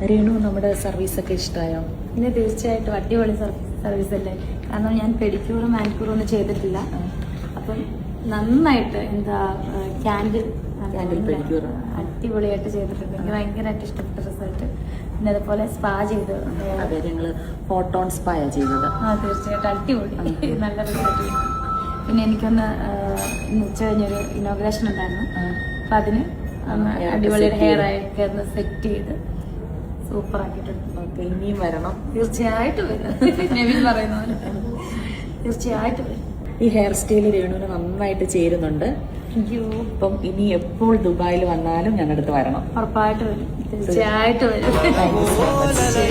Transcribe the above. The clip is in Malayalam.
രേണു, നമ്മുടെ സർവീസൊക്കെ ഇഷ്ടമായോ? പിന്നെ തീർച്ചയായിട്ടും അടിപൊളി സർവീസ് അല്ലേ. കാരണം ഞാൻ പെഡിക്യൂറും മാനിക്യൂറും ഒന്നും ചെയ്തിട്ടില്ല. അപ്പം നന്നായിട്ട് ക്യാൻഡിൽ പെഡിക്യൂർ അടിപൊളിയായിട്ട് ചെയ്തിട്ടുണ്ട്. എനിക്ക് ഭയങ്കരമായിട്ട് ഇഷ്ടപ്പെട്ട റിസൾട്ട്. പിന്നെ അതുപോലെ സ്പാ ചെയ്ത് അതെ, ഞങ്ങള് ഫോട്ടോൺ സ്പാ ചെയ്തത്. തീർച്ചയായിട്ടും അടിപൊളി നല്ല റിസൾട്ട്. പിന്നെ എനിക്കൊന്ന് ഉച്ച കഴിഞ്ഞൊരു ഇനോഗ്രേഷൻ ഉണ്ടായിരുന്നു. അപ്പൊ അതിന് അടിപൊളി ഹെയർ ഒക്കെ ഒന്ന് സെറ്റ് ചെയ്ത് സൂപ്പർ ആക്കിയിട്ടുണ്ട്. ഇനിയും വരണം. തീർച്ചയായിട്ടും വരും. നെവിൻ പറയുന്ന പോലെ തീർച്ചയായിട്ടും വരും. ഈ ഹെയർ സ്റ്റൈല് രേണുവിന് നന്നായിട്ട് ചേരുന്നുണ്ട്. ഇപ്പം ഇനി എപ്പോൾ ദുബായിൽ വന്നാലും ഞങ്ങളുടെ അടുത്ത് വരണം. ഉറപ്പായിട്ട് വരും. തീർച്ചയായിട്ടും വരും. Thank you so much.